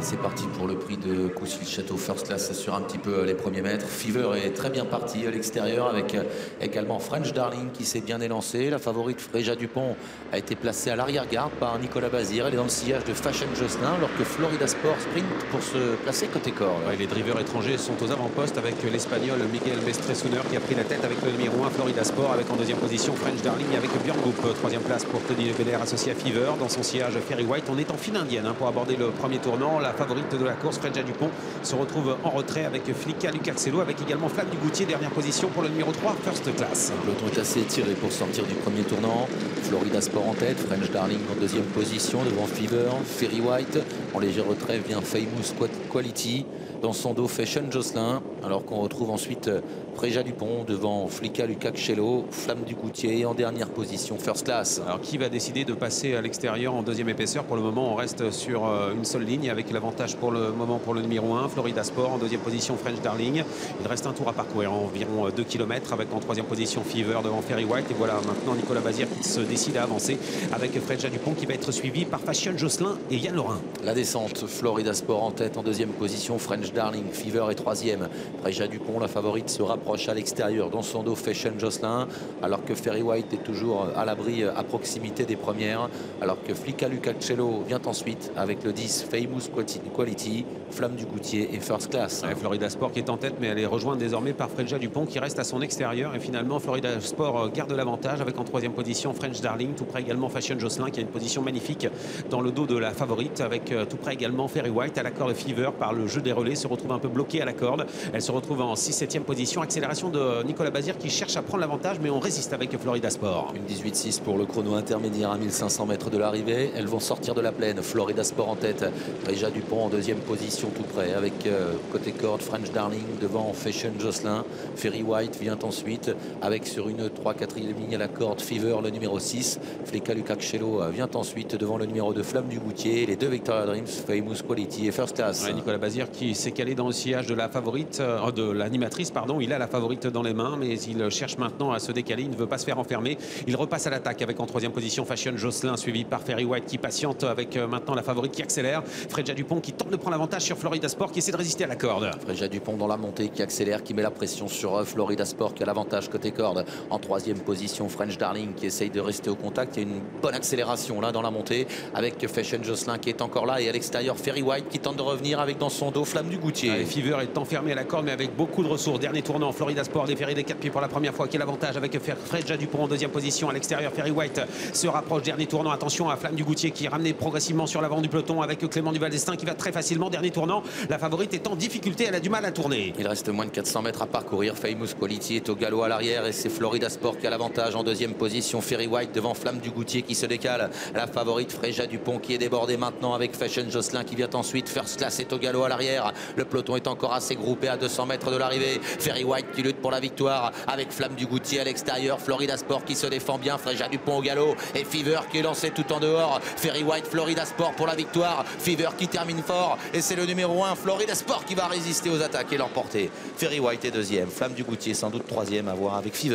C'est parti pour le prix de Coucy-le-Château First Class sur un petit peu les premiers mètres. Fever est très bien parti à l'extérieur avec également French Darling qui s'est bien élancé. La favorite Fréja Dupont a été placée à l'arrière-garde par Nicolas Bazir. Elle est dans le sillage de Fashion Jocelyn alors que Florida Sport sprint pour se placer côté corde. Ouais, les drivers étrangers sont aux avant-postes avec l'Espagnol Miguel Mestre-Souner qui a pris la tête avec le numéro 1 Florida Sport, avec en deuxième position French Darling avec Björn Goop. Troisième place pour Tony Belair associé à Fever. Dans son sillage Ferry White. On est en file indienne pour aborder le premier tournant. La favorite de la course, Fréja Dupont, se retrouve en retrait avec Flicka Lucarcello, avec également Flamme du Goutier, dernière position pour le numéro 3 First Class. Le peloton est assez étiré pour sortir du premier tournant. Florida Sport en tête, French Darling en deuxième position devant Fever. Ferry White en léger retrait vient Famous Quality. Dans son dos Fashion Jocelyn, alors qu'on retrouve ensuite Fréja Dupont devant Flicka Lucarcello, Flamme du Goutier en dernière position First Class. Alors qui va décider de passer à l'extérieur en deuxième épaisseur? Pour le moment on reste sur une seule ligne avec l'avantage pour le moment pour le numéro 1 Florida Sport, en deuxième position French Darling. Il reste un tour à parcourir, environ 2 km, avec en troisième position Fever devant Ferry White. Et voilà maintenant Nicolas Bazir qui se décide à avancer avec Fréja Dupont qui va être suivi par Fashion Jocelyn et Yann Laurin. La descente, Florida Sport en tête, en deuxième position French Darling, Fever est troisième. Fréja Dupont, la favorite, se rapproche à l'extérieur. Dans son dos Fashion Jocelyn, alors que Ferry White est toujours à l'abri, à proximité des premières, alors que Flicka Lucarcello vient ensuite avec le 10 Famous Quality, Flamme du Goutier et First Class. Ouais, Florida Sport qui est en tête, mais elle est rejointe désormais par Fréja Dupont qui reste à son extérieur. Et finalement Florida Sport garde l'avantage avec en troisième position French Darling, tout près également Fashion Jocelyn qui a une position magnifique dans le dos de la favorite, avec tout près également Ferry White à la corde. Fever, par le jeu des relais, se retrouve un peu bloquée à la corde. Elle se retrouve en 6-7e position. Accélération de Nicolas Bazir qui cherche à prendre l'avantage, mais on résiste avec Florida Sport. Une 18-6 pour le chrono intermédiaire à 1500 mètres de l'arrivée. Elles vont sortir de la plaine. Florida Sport en tête. Fréja Dupont en deuxième position tout près avec côté corde French Darling devant Fashion Jocelyn. Ferry White vient ensuite avec sur une 3-4e ligne à la corde Fever, le numéro 6. Flicka Lucarcello vient ensuite devant le numéro 2 Flamme du Goutier. Les deux Victoria Dreams, Famous Quality et First Class. Ouais, Nicolas Bazir qui s'est calé dans le sillage de la favorite, de l'animatrice, pardon. Il a la favorite dans les mains, mais il cherche maintenant à se décaler. Il ne veut pas se faire enfermer. Il repasse à l'attaque avec en troisième position Fashion Jocelyn, suivi par Ferry White qui patiente avec maintenant la favorite qui accélère. Fréja Dupont qui tente de prendre l'avantage sur Florida Sport qui essaie de résister à la corde. Fréja Dupont dans la montée qui accélère, qui met la pression sur Florida Sport qui a l'avantage côté corde. En troisième position French Darling qui essaye de rester au contact. Il y a une bonne accélération là dans la montée avec Fashion Jocelyn qui est encore là, et à l'extérieur Ferry White qui tente de revenir avec dans son dos Flamme du Goutier. Ouais, Fever est enfermé à la corde mais avec beaucoup de ressources. Dernier tournant, Florida Sport déféré des 4 pieds pour la première fois, qui est l'avantage avec Fréja Dupont en deuxième position. À l'extérieur Ferry White se rapproche. Dernier tournant, attention à Flamme du Goutier qui est ramené progressivement sur l'avant du peloton avec Clément Duval d'Estaing qui va très facilement. Dernier tournant, la favorite est en difficulté, elle a du mal à tourner. Il reste moins de 400 mètres à parcourir. Famous Quality est au galop à l'arrière et c'est Florida Sport qui a l'avantage en deuxième position. Ferry White devant Flamme du Goutier qui se décale. La favorite Fréja Dupont qui est débordée maintenant avec Fashion Jocelyn qui vient ensuite. First Class est au galop à l'arrière. Le peloton est encore assez groupé à 200 mètres de l'arrivée. Ferry White qui lutte pour la victoire avec Flamme du Goutier à l'extérieur. Florida Sport qui se défend bien. Fréja Dupont au galop et Fever qui est lancé tout en dehors. Ferry White, Florida Sport pour la victoire. Fever qui termine fort et c'est le numéro 1 Florida Sport qui va résister aux attaques et l'emporter. Ferry White est deuxième. Flamme du Goutier sans doute troisième, à voir avec Fever.